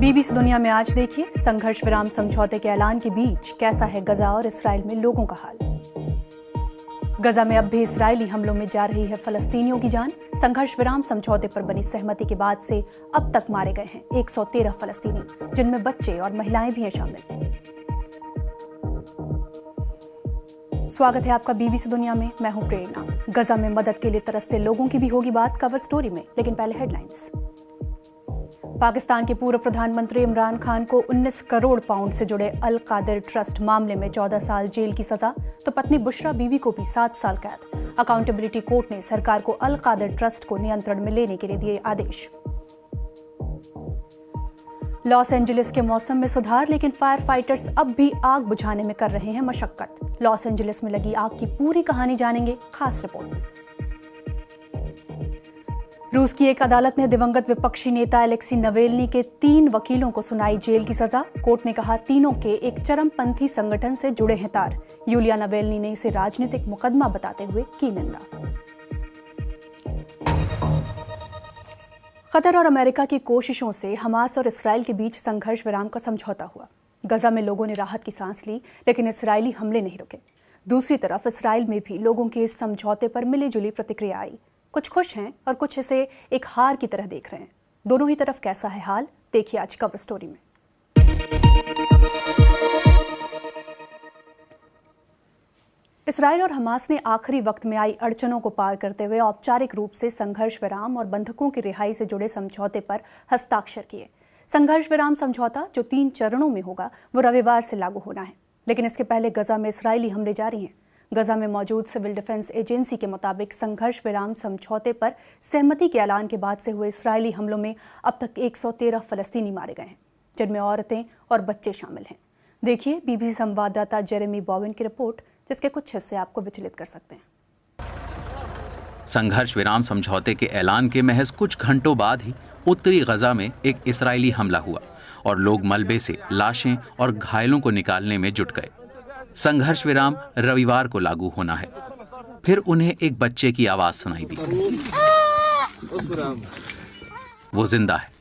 BBC दुनिया में आज देखिए, संघर्ष विराम समझौते के ऐलान के बीच कैसा है गजा और इसराइल में लोगों का हाल। गजा में अब भी इसराइली हमलों में जा रही है फलस्तीनियों की जान। संघर्ष विराम समझौते पर बनी सहमति के बाद से अब तक मारे गए हैं 113 फलस्तीनी, जिनमें बच्चे और महिलाएं भी हैं शामिल। स्वागत है आपका बीबीसी दुनिया में, मैं हूं प्रेरणा। गजा में मदद के लिए तरसते लोगों की भी होगी बात कवर स्टोरी में, लेकिन पहले हेडलाइंस। पाकिस्तान के पूर्व प्रधानमंत्री इमरान खान को 19 करोड़ पाउंड से जुड़े अल कादिर ट्रस्ट मामले में 14 साल जेल की सजा, तो पत्नी बुशरा बीवी को भी 7 साल कैद। अकाउंटेबिलिटी कोर्ट ने सरकार को अल कादिर ट्रस्ट को नियंत्रण में लेने के लिए दिए आदेश। लॉस एंजलिस के मौसम में सुधार, लेकिन फायर फाइटर्स अब भी आग बुझाने में कर रहे हैं मशक्कत। लॉस एंजलिस में लगी आग की पूरी कहानी जानेंगे खास रिपोर्ट में। रूस की एक अदालत ने दिवंगत विपक्षी नेता अलेक्सी नवेल्नी के 3 वकीलों को सुनाई जेल की सजा। कोर्ट ने कहा तीनों के एक चरमपंथी संगठन से जुड़े हैं तार। यूलिया नवेल्नी ने इसे राजनीतिक मुकदमा बताते हुए की निंदा। कतर और अमेरिका की कोशिशों से हमास और इसराइल के बीच संघर्ष विराम का समझौता हुआ। गजा में लोगों ने राहत की सांस ली, लेकिन इसराइली हमले नहीं रुके। दूसरी तरफ इसराइल में भी लोगों के इस समझौते पर मिली जुली प्रतिक्रिया आई। कुछ खुश हैं और कुछ इसे एक हार की तरह देख रहे हैं। दोनों ही तरफ कैसा है हाल, देखिए आज कवर स्टोरी में। इसराइल और हमास ने आखिरी वक्त में आई अड़चनों को पार करते हुए औपचारिक रूप से संघर्ष विराम और बंधकों की रिहाई से जुड़े समझौते पर हस्ताक्षर किए। संघर्ष विराम समझौता, जो 3 चरणों में होगा, वो रविवार से लागू होना है। लेकिन इसके पहले गजा में इसराइली हमले जारी हैं। गजा में मौजूद सिविल डिफेंस एजेंसी के मुताबिक संघर्ष विराम समझौते पर सहमति के ऐलान के बाद से हुए इसराइली हमलों में अब तक 113 फलस्तीनी मारे गए हैं, जिनमें औरतें और बच्चे शामिल हैं। देखिए बीबीसी संवाददाता जेरेमी बॉवेन की रिपोर्ट, जिसके कुछ हिस्से आपको विचलित कर सकते हैं। संघर्ष विराम समझौते के ऐलान के महज कुछ घंटों बाद ही उत्तरी गजा में एक इसराइली हमला हुआ और लोग मलबे से लाशें और घायलों को निकालने में जुट गए। संघर्ष विराम रविवार को लागू होना है। फिर उन्हें एक बच्चे की आवाज सुनाई दी। वो जिंदा है।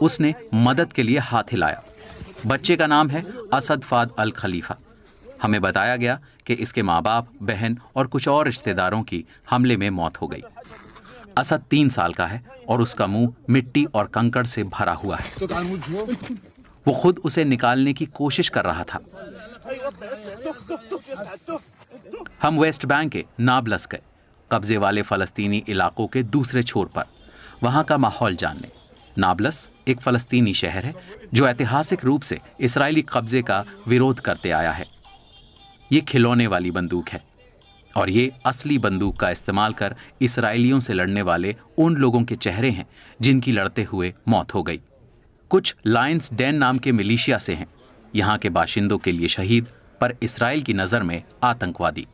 उसने मदद के लिए हाथ हिलाया। बच्चे का नाम है असद फाद अल खलीफा। हमें बताया गया कि इसके माँ बाप, बहन और कुछ और रिश्तेदारों की हमले में मौत हो गई। असद 3 साल का है और उसका मुंह मिट्टी और कंकड़ से भरा हुआ है। वो खुद उसे निकालने की कोशिश कर रहा था। हम वेस्ट बैंक के नाबलस गए, कब्जे वाले फलस्तीनी इलाकों के दूसरे छोर पर, वहां का माहौल जानने। नाबलस एक फलस्तीनी शहर है जो ऐतिहासिक रूप से इसराइली कब्जे का विरोध करते आया है। ये खिलौने वाली बंदूक है और ये असली बंदूक का इस्तेमाल कर इसराइलियों से लड़ने वाले उन लोगों के चेहरे हैं जिनकी लड़ते हुए मौत हो गई। कुछ लायंस डेन नाम के मिलिशिया से हैं, यहाँ के बाशिंदों के लिए शहीद, पर इसराइल की नज़र में आतंकवादी।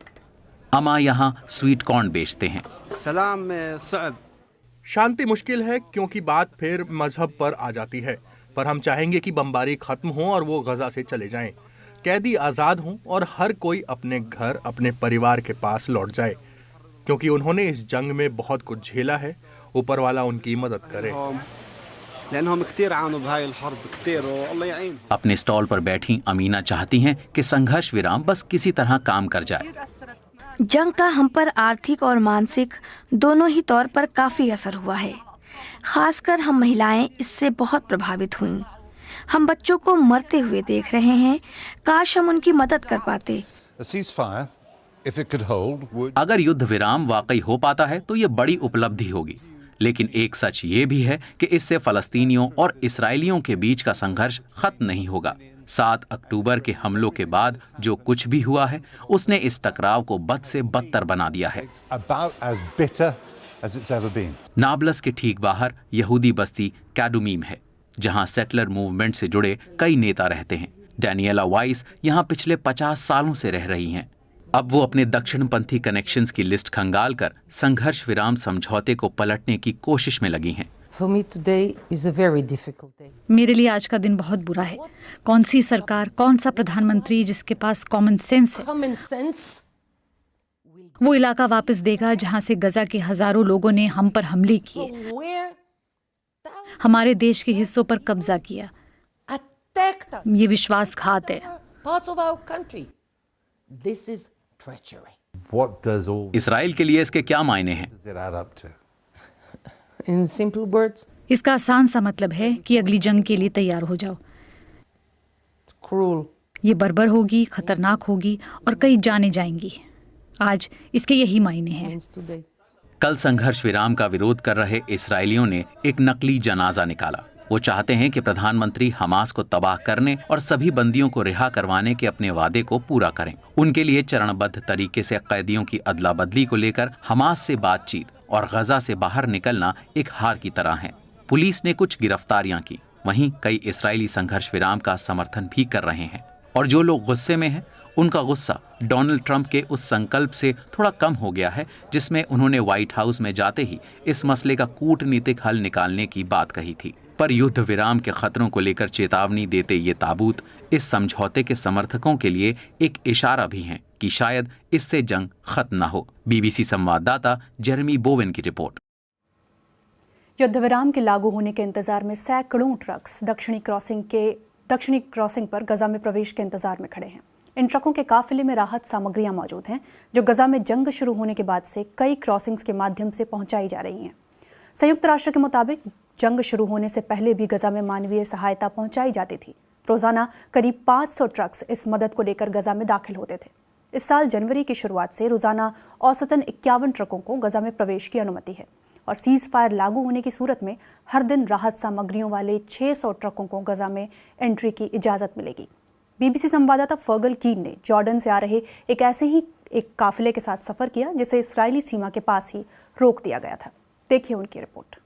अमा यहाँ स्वीट कॉर्न बेचते हैं। शांति मुश्किल है क्योंकि बात फिर मजहब पर आ जाती है, पर हम चाहेंगे कि बमबारी खत्म हो और वो गजा से चले जाएं, कैदी आज़ाद हों और हर कोई अपने घर, अपने परिवार के पास लौट जाए, क्योंकि उन्होंने इस जंग में बहुत कुछ झेला है। ऊपर वाला उनकी मदद करे। अपने स्टॉल पर बैठी अमीना चाहती हैं कि संघर्ष विराम बस किसी तरह काम कर जाए। जंग का हम पर आर्थिक और मानसिक दोनों ही तौर पर काफी असर हुआ है। खासकर हम महिलाएं इससे बहुत प्रभावित हुईं। हम बच्चों को मरते हुए देख रहे हैं। काश हम उनकी मदद कर पाते। अगर युद्ध विराम वाकई हो पाता है तो ये बड़ी उपलब्धि होगी, लेकिन एक सच ये भी है कि इससे फलस्तीनियों और इसराइलियों के बीच का संघर्ष खत्म नहीं होगा। 7 अक्टूबर के हमलों के बाद जो कुछ भी हुआ है, उसने इस टकराव को बद से बदतर बना दिया है। नाबलस के ठीक बाहर यहूदी बस्ती कैडुमीम है, जहां सेटलर मूवमेंट से जुड़े कई नेता रहते हैं। डैनियला वाइस यहाँ पिछले 50 सालों से रह रही हैं। अब वो अपने दक्षिणपंथी कनेक्शंस की लिस्ट खंगालकर संघर्ष विराम समझौते को पलटने की कोशिश में लगी हैं। मेरे लिए आज का दिन बहुत बुरा है। कौन सी सरकार, कौन सा प्रधानमंत्री जिसके पास कॉमन सेंस है, वो इलाका वापस देगा जहां से गजा के हजारों लोगों ने हम पर हमले किए। हमारे देश के हिस्सों पर कब्जा किया। attacked us, ये विश्वासघात है। parts of our country. This is treachery. What does all Israel के लिए इसके क्या मायने हैं? does it add up to? In simple words, इसका आसान सा मतलब है कि अगली जंग के लिए तैयार हो जाओ। cruel. ये बर्बर होगी, खतरनाक होगी और कई जाने जाएंगी। आज इसके यही मायने हैं। Means today. कल संघर्ष विराम का विरोध कर रहे इसराइलियों ने एक नकली जनाजा निकाला। वो चाहते हैं कि प्रधानमंत्री हमास को तबाह करने और सभी बंदियों को रिहा करवाने के अपने वादे को पूरा करें। उनके लिए चरणबद्ध तरीके से कैदियों की अदला बदली को लेकर हमास से बातचीत और गजा से बाहर निकलना एक हार की तरह है। पुलिस ने कुछ गिरफ्तारियां की, वहीं कई इसराइली संघर्ष विराम का समर्थन भी कर रहे हैं। और जो लोग गुस्से में हैं, उनका गुस्सा डोनाल्ड ट्रंप के उस संकल्प से थोड़ा कम हो गया है जिसमें उन्होंने व्हाइट हाउस में जाते ही इस मसले का कूटनीतिक हल निकालने की बात कही थी। पर युद्ध विराम के खतरों को लेकर चेतावनी देते ये ताबूत इस समझौते के समर्थकों के लिए एक इशारा भी है कि शायद इससे जंग खत्म न हो। बीबीसी संवाददाता जेरेमी बोवेन की रिपोर्ट। युद्ध विराम के लागू होने के इंतजार में सैकड़ों ट्रक्स दक्षिणी क्रॉसिंग पर गजा में प्रवेश के इंतजार में खड़े हैं। इन ट्रकों के काफिले में राहत सामग्रियां मौजूद हैं जो गजा में जंग शुरू होने के बाद से कई क्रॉसिंग्स के माध्यम से पहुंचाई जा रही हैं। संयुक्त राष्ट्र के मुताबिक जंग शुरू होने से पहले भी गजा में मानवीय सहायता पहुंचाई जाती थी। रोजाना करीब 500 ट्रक्स इस मदद को लेकर गजा में दाखिल होते थे। इस साल जनवरी की शुरुआत से रोजाना औसतन 51 ट्रकों को गजा में प्रवेश की अनुमति है और सीज फायर लागू होने की सूरत में हर दिन राहत सामग्रियों वाले 600 ट्रकों को गजा में एंट्री की इजाजत मिलेगी। बीबीसी संवाददाता फर्गल कीन ने जॉर्डन से आ रहे एक काफिले के साथ सफर किया जिसे इस्राएली सीमा के पास ही रोक दिया गया था। देखिए उनकी रिपोर्ट।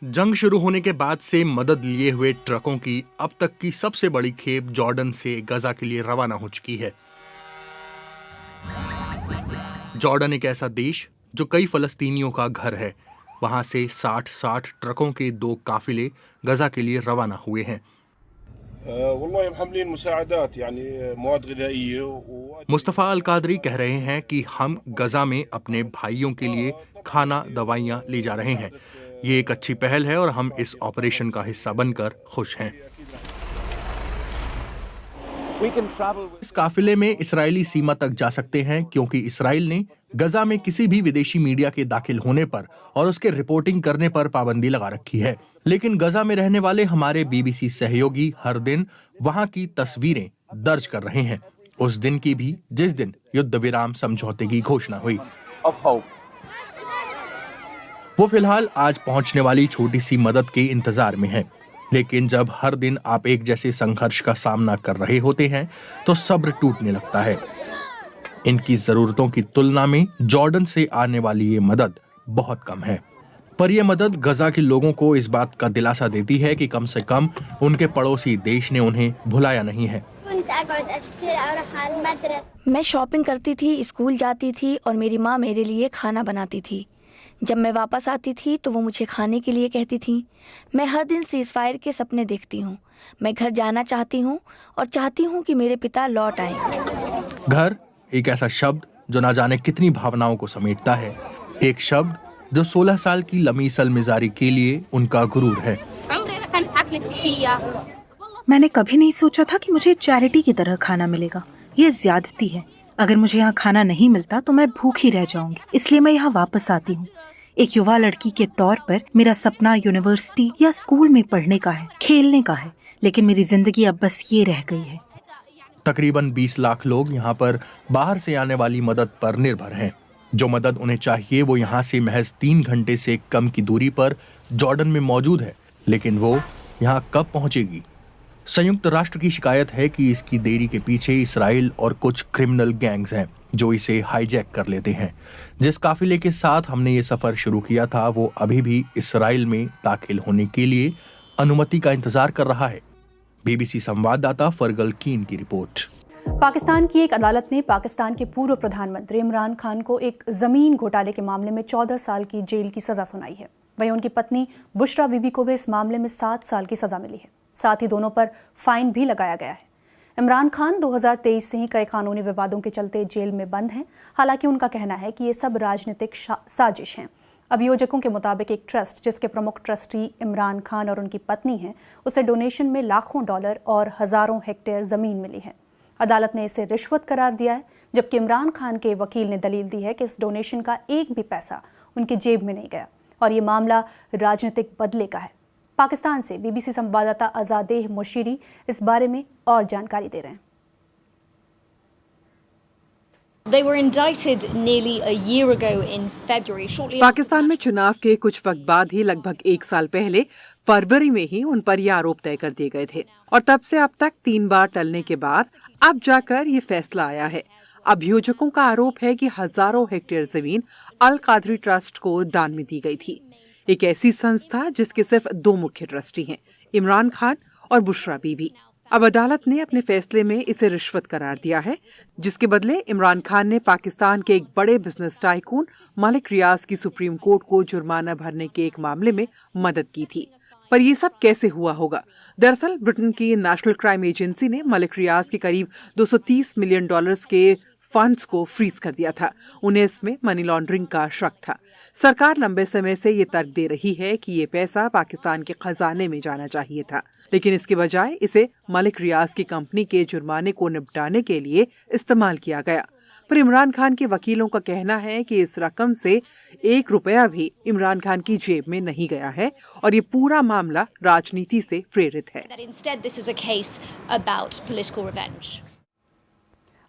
जंग शुरू होने के बाद से मदद लिए हुए ट्रकों की अब तक की सबसे बड़ी खेप जॉर्डन से गजा के लिए रवाना हो चुकी है। जॉर्डन एक ऐसा देश जो कई फलस्तीनियों का घर है। वहां से 60 ट्रकों के 2 काफिले गजा के लिए रवाना हुए हैं। मुस्तफ़ा अल कादरी कह रहे हैं कि हम गजा में अपने भाइयों के लिए खाना, दवाइयां ले जा रहे हैं। ये एक अच्छी पहल है और हम इस ऑपरेशन का हिस्सा बनकर खुश हैं। इस काफिले में इस्राएली सीमा तक जा सकते हैं क्योंकि इस्राएल ने गजा में किसी भी विदेशी मीडिया के दाखिल होने पर और उसके रिपोर्टिंग करने पर पाबंदी लगा रखी है। लेकिन गजा में रहने वाले हमारे बीबीसी सहयोगी हर दिन वहां की तस्वीरें दर्ज कर रहे हैं, उस दिन की भी जिस दिन युद्ध विराम समझौते की घोषणा हुई। वो फिलहाल आज पहुंचने वाली छोटी सी मदद के इंतजार में है। लेकिन जब हर दिन आप एक जैसे संघर्ष का सामना कर रहे होते हैं तो सब्र टूटने लगता है। इनकी जरूरतों की तुलना में जॉर्डन से आने वाली ये मदद बहुत कम है, पर यह मदद गजा के लोगों को इस बात का दिलासा देती है कि कम से कम उनके पड़ोसी देश ने उन्हें भुलाया नहीं है। मैं शॉपिंग करती थी, स्कूल जाती थी और मेरी माँ मेरे लिए खाना बनाती थी। जब मैं वापस आती थी तो वो मुझे खाने के लिए कहती थी। मैं हर दिन सीज़फायर के सपने देखती हूँ। मैं घर जाना चाहती हूँ और चाहती हूँ कि मेरे पिता लौट आएं। घर एक ऐसा शब्द जो ना जाने कितनी भावनाओं को समेटता है। एक शब्द जो 16 साल की लमीस अल मिजारी के लिए उनका गुरूर है। मैंने कभी नहीं सोचा था कि मुझे चैरिटी की तरह खाना मिलेगा। ये ज्यादती है। अगर मुझे यहाँ खाना नहीं मिलता तो मैं भूखी रह जाऊंगी, इसलिए मैं यहाँ वापस आती हूँ। एक युवा लड़की के तौर पर मेरा सपना यूनिवर्सिटी या स्कूल में पढ़ने का है, खेलने का है, लेकिन मेरी जिंदगी अब बस ये रह गई है। तकरीबन 20 लाख लोग यहाँ पर बाहर से आने वाली मदद पर निर्भर हैं। जो मदद उन्हें चाहिए वो यहाँ से महज 3 घंटे से कम की दूरी पर जॉर्डन में मौजूद है, लेकिन वो यहाँ कब पहुँचेगी? संयुक्त राष्ट्र की शिकायत है कि इसकी देरी के पीछे इसराइल और कुछ क्रिमिनल गैंग्स हैं जो इसे हाईजैक कर लेते हैं। जिस काफिले के साथ हमने ये सफर शुरू किया था वो अभी भी इसराइल में दाखिल होने के लिए अनुमति का इंतजार कर रहा है। बीबीसी संवाददाता फर्गल कीन की रिपोर्ट। पाकिस्तान की एक अदालत ने पाकिस्तान के पूर्व प्रधानमंत्री इमरान खान को एक जमीन घोटाले के मामले में 14 साल की जेल की सजा सुनाई है। वहीं उनकी पत्नी बुशरा बीबी को भी इस मामले में 7 साल की सजा मिली है। साथ ही दोनों पर फाइन भी लगाया गया है। इमरान खान 2023 से ही कई कानूनी विवादों के चलते जेल में बंद हैं। हालांकि उनका कहना है कि ये सब राजनीतिक साजिश हैं। अभियोजकों के मुताबिक एक ट्रस्ट जिसके प्रमुख ट्रस्टी इमरान खान और उनकी पत्नी हैं, उसे डोनेशन में लाखों डॉलर और हजारों हेक्टेयर जमीन मिली है। अदालत ने इसे रिश्वत करार दिया है, जबकि इमरान खान के वकील ने दलील दी है कि इस डोनेशन का एक भी पैसा उनकी जेब में नहीं गया और ये मामला राजनीतिक बदले का है। पाकिस्तान से बीबीसी संवाददाता आजादेह मुशीरी इस बारे में और जानकारी दे रहे हैं। पाकिस्तान में चुनाव के कुछ वक्त बाद ही लगभग 1 साल पहले फरवरी में ही उन पर ये आरोप तय कर दिए गए थे और तब से अब तक 3 बार टलने के बाद अब जाकर ये फैसला आया है। अभियोजकों का आरोप है कि हजारों हेक्टेयर जमीन अल कादरी ट्रस्ट को दान में दी गई थी, एक ऐसी संस्था जिसके सिर्फ 2 मुख्य ट्रस्टी हैं, इमरान खान और बुशरा बीबी। अब अदालत ने अपने फैसले में इसे रिश्वत करार दिया है, जिसके बदले इमरान खान ने पाकिस्तान के एक बड़े बिजनेस टाइकून मलिक रियाज की सुप्रीम कोर्ट को जुर्माना भरने के एक मामले में मदद की थी। पर ये सब कैसे हुआ होगा? दरअसल ब्रिटेन की नेशनल क्राइम एजेंसी ने मलिक रियाज के करीब $230 मिलियन के फंड्स को फ्रीज कर दिया था। उन्हें इसमें मनी लॉन्ड्रिंग का शक था। सरकार लंबे समय से ये तर्क दे रही है कि ये पैसा पाकिस्तान के खजाने में जाना चाहिए था, लेकिन इसके बजाय इसे मलिक रियाज की कंपनी के जुर्माने को निपटाने के लिए इस्तेमाल किया गया। पर इमरान खान के वकीलों का कहना है कि इस रकम से 1 रुपया भी इमरान खान की जेब में नहीं गया है और ये पूरा मामला राजनीति से प्रेरित है।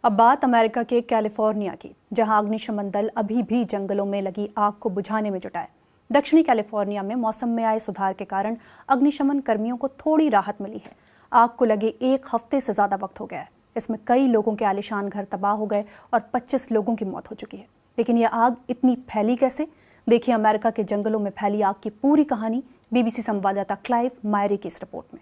अब बात अमेरिका के कैलिफोर्निया की, जहां अग्निशमन दल अभी भी जंगलों में लगी आग को बुझाने में जुटा है। दक्षिणी कैलिफोर्निया में मौसम में आए सुधार के कारण अग्निशमन कर्मियों को थोड़ी राहत मिली है। आग को लगे 1 हफ्ते से ज्यादा वक्त हो गया है। इसमें कई लोगों के आलीशान घर तबाह हो गए और 25 लोगों की मौत हो चुकी है। लेकिन यह आग इतनी फैली कैसे? देखिए अमेरिका के जंगलों में फैली आग की पूरी कहानी बीबीसी संवाददाता क्लाइव मायरे की इस रिपोर्ट में।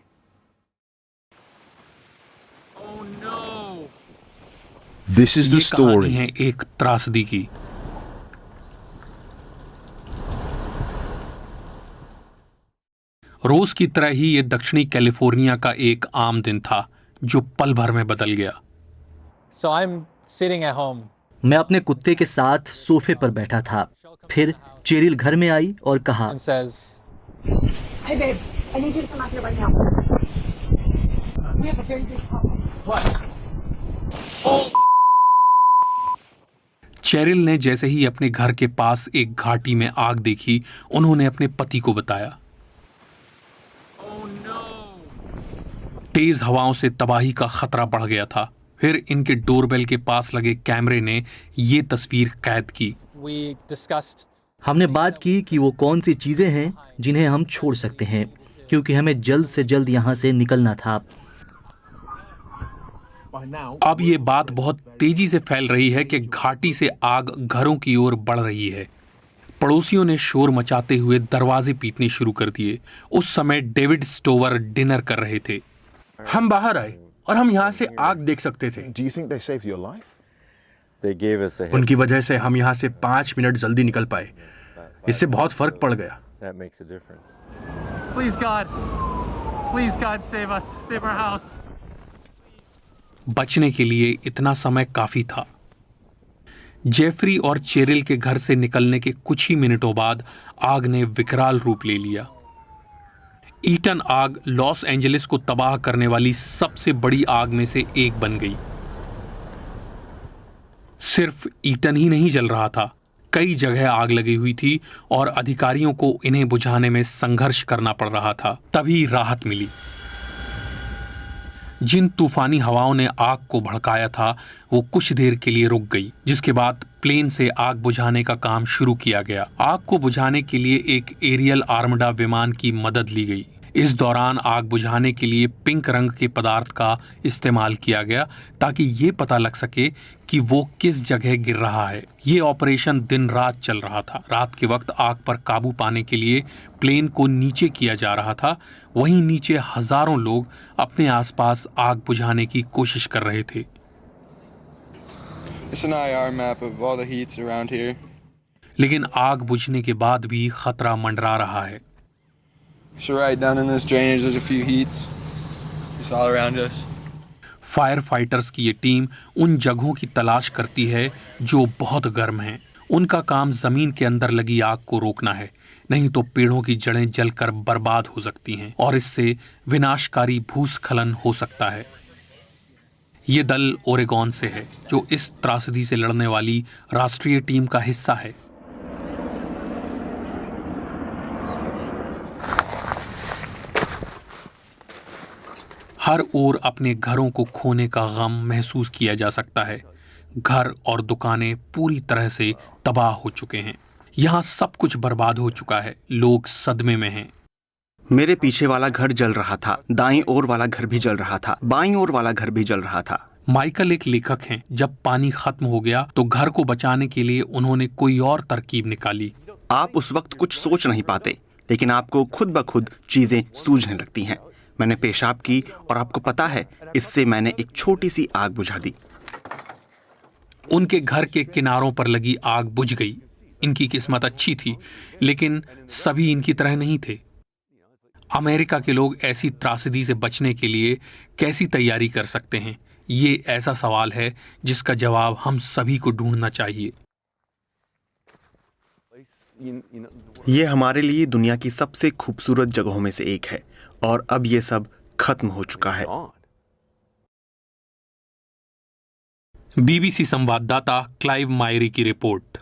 This is the story. है एक त्रासदी की। रोज की तरह ही ये दक्षिणी कैलिफोर्निया का एक आम दिन था जो पल भर में बदल गया। मैं अपने कुत्ते के साथ सोफे पर बैठा था। फिर चेरिल घर में आई और कहा, Hey babe, I need you to come out here right now. We have a very big problem. What? Cheryl ने जैसे ही अपने घर के पास एक घाटी में आग देखी, उन्होंने अपने पति को बताया। तेज हवाओं से तबाही का खतरा बढ़ गया था। फिर इनके डोरबेल के पास लगे कैमरे ने ये तस्वीर कैद की। हमने बात की कि वो कौन सी चीजें हैं जिन्हें हम छोड़ सकते हैं, क्योंकि हमें जल्द से जल्द यहाँ से निकलना था। अब ये बात बहुत तेजी से फैल रही है कि घाटी से आग घरों की ओर बढ़ रही है। पड़ोसियों ने शोर मचाते हुए दरवाजे पीटने शुरू कर दिए। उस समय डेविड स्टोवर डिनर कर रहे थे। हम बाहर आए और हम यहाँ से आग देख सकते थे। उनकी वजह से हम यहाँ से 5 मिनट जल्दी निकल पाए। इससे बहुत फर्क पड़ गया। Please God, save us, save our house. बचने के लिए इतना समय काफी था। जेफरी और चेरिल के घर से निकलने के कुछ ही मिनटों बाद आग ने विकराल रूप ले लिया। ईटन आग लॉस एंजलिस को तबाह करने वाली सबसे बड़ी आग में से एक बन गई। सिर्फ ईटन ही नहीं जल रहा था, कई जगह आग लगी हुई थी और अधिकारियों को इन्हें बुझाने में संघर्ष करना पड़ रहा था। तभी राहत मिली। जिन तूफानी हवाओं ने आग को भड़काया था वो कुछ देर के लिए रुक गई, जिसके बाद प्लेन से आग बुझाने का काम शुरू किया गया। आग को बुझाने के लिए एक एरियल आर्मडा विमान की मदद ली गई। इस दौरान आग बुझाने के लिए पिंक रंग के पदार्थ का इस्तेमाल किया गया ताकि ये पता लग सके कि वो किस जगह गिर रहा है। ये ऑपरेशन दिन रात चल रहा था। रात के वक्त आग पर काबू पाने के लिए प्लेन को नीचे किया जा रहा था। वहीं नीचे हजारों लोग अपने आसपास आग बुझाने की कोशिश कर रहे थे। लेकिन आग बुझने के बाद भी खतरा मंडरा रहा है। फायर फाइटर्स की ये टीम उन जगहों की तलाश करती है जो बहुत गर्म हैं। उनका काम जमीन के अंदर लगी आग को रोकना है, नहीं तो पेड़ों की जड़ें जलकर बर्बाद हो सकती हैं और इससे विनाशकारी भूस्खलन हो सकता है। ये दल ओरेगॉन से है, जो इस त्रासदी से लड़ने वाली राष्ट्रीय टीम का हिस्सा है। हर ओर अपने घरों को खोने का गम महसूस किया जा सकता है। घर और दुकानें पूरी तरह से तबाह हो चुके हैं। यहाँ सब कुछ बर्बाद हो चुका है। लोग सदमे में हैं। मेरे पीछे वाला घर जल रहा था, दाईं ओर वाला घर भी जल रहा था, बाईं ओर वाला घर भी जल रहा था। माइकल एक लेखक हैं। जब पानी खत्म हो गया तो घर को बचाने के लिए उन्होंने कोई और तरकीब निकाली। आप उस वक्त कुछ सोच नहीं पाते, लेकिन आपको खुद ब खुद चीजें सूझने लगती हैं। मैंने पेशाब की और आपको पता है, इससे मैंने एक छोटी सी आग बुझा दी। उनके घर के किनारों पर लगी आग बुझ गई। इनकी किस्मत अच्छी थी, लेकिन सभी इनकी तरह नहीं थे। अमेरिका के लोग ऐसी त्रासदी से बचने के लिए कैसी तैयारी कर सकते हैं? ये ऐसा सवाल है जिसका जवाब हम सभी को ढूंढना चाहिए। ये हमारे लिए दुनिया की सबसे खूबसूरत जगहों में से एक है और अब ये सब खत्म हो चुका है। बीबीसी संवाददाता क्लाइव मायरी की रिपोर्ट।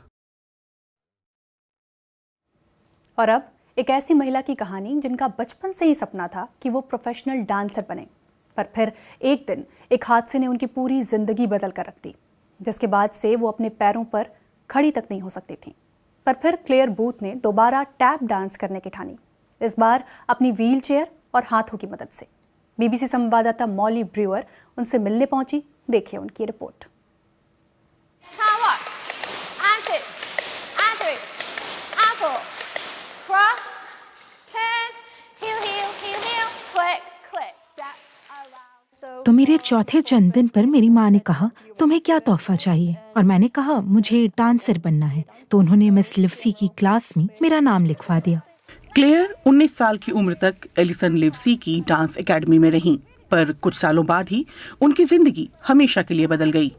और अब एक ऐसी महिला की कहानी जिनका बचपन से ही सपना था कि वो प्रोफेशनल डांसर बने, पर फिर एक दिन एक हादसे ने उनकी पूरी जिंदगी बदल कर रख दी, जिसके बाद से वो अपने पैरों पर खड़ी तक नहीं हो सकती थी। पर फिर क्लेयर बूथ ने दोबारा टैप डांस करने की ठानी, इस बार अपनी व्हीलचेयर और हाथों की मदद से। बीबीसी संवाददाता मॉली ब्रूअर उनसे मिलने पहुंची। देखिए उनकी रिपोर्ट। तो मेरे चौथे जन्मदिन पर मेरी माँ ने कहा, तुम्हें क्या तोहफा चाहिए? और मैंने कहा, मुझे डांसर बनना है। तो उन्होंने मिस लिवसी की क्लास में मेरा नाम लिखवा दिया। क्लेयर 19 साल की उम्र तक एलिसन लिवसी की डांस एकेडमी में रहीं, पर कुछ सालों बाद ही उनकी जिंदगी हमेशा के लिए बदल गई।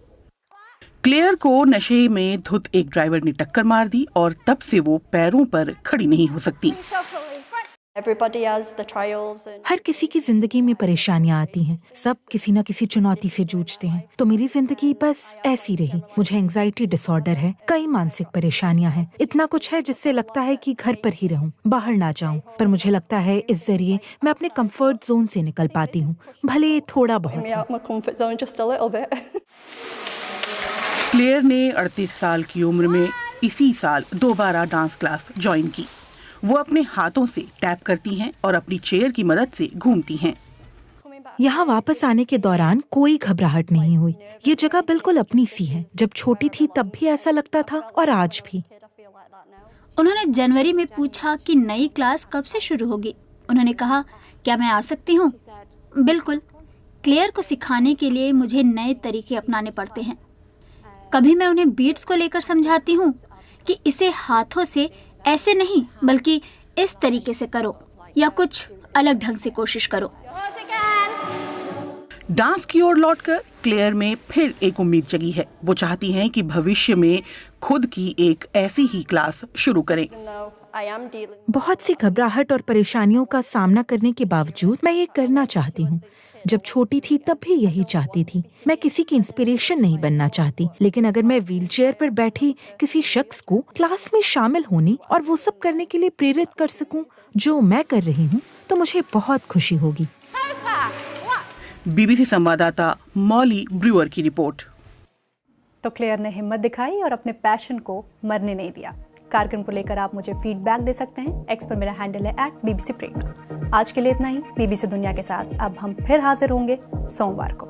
क्लेयर को नशे में धुत एक ड्राइवर ने टक्कर मार दी और तब से वो पैरों पर खड़ी नहीं हो सकती। हर किसी की जिंदगी में परेशानियां आती हैं, सब किसी न किसी चुनौती से जूझते हैं। तो मेरी जिंदगी बस ऐसी रही। मुझे एंजाइटी डिसऑर्डर है, कई मानसिक परेशानियां हैं, इतना कुछ है जिससे लगता है कि घर पर ही रहूं, बाहर ना जाऊं। पर मुझे लगता है इस जरिए मैं अपने कंफर्ट जोन से निकल पाती हूं, भले थोड़ा बहुत। क्लेयर ने 38 साल की उम्र में इसी साल दोबारा डांस क्लास ज्वाइन की। वो अपने हाथों से टैप करती हैं और अपनी चेयर की मदद से घूमती हैं। यहाँ वापस आने के दौरान कोई घबराहट नहीं हुई। ये जगह बिल्कुल अपनी सी है। जब छोटी थी तब भी ऐसा लगता था और आज भी। उन्होंने जनवरी में पूछा कि नई क्लास कब से शुरू होगी। उन्होंने कहा, क्या मैं आ सकती हूँ? बिल्कुल। क्लेयर को सिखाने के लिए मुझे नए तरीके अपनाने पड़ते हैं। कभी मैं उन्हें बीट्स को लेकर समझाती हूँ कि इसे हाथों से ऐसे नहीं बल्कि इस तरीके से करो, या कुछ अलग ढंग से कोशिश करो। डांस की ओर लौटकर क्लेयर में फिर एक उम्मीद जगी है। वो चाहती हैं कि भविष्य में खुद की एक ऐसी ही क्लास शुरू करें। बहुत सी घबराहट और परेशानियों का सामना करने के बावजूद मैं ये करना चाहती हूँ। जब छोटी थी तब भी यही चाहती थी। मैं किसी की इंस्पिरेशन नहीं बनना चाहती, लेकिन अगर मैं व्हीलचेयर पर बैठी किसी शख्स को क्लास में शामिल होने और वो सब करने के लिए प्रेरित कर सकूं जो मैं कर रही हूं, तो मुझे बहुत खुशी होगी। बीबीसी संवाददाता मॉली ब्रूअर की रिपोर्ट। तो क्लेयर ने हिम्मत दिखाई और अपने पैशन को मरने नहीं दिया। कार्यक्रम को लेकर आप मुझे फीडबैक दे सकते हैं। एक्स पर मेरा हैंडल है @BBC प्रेरणा। आज के लिए इतना ही। बीबीसी दुनिया के साथ अब हम फिर हाजिर होंगे सोमवार को।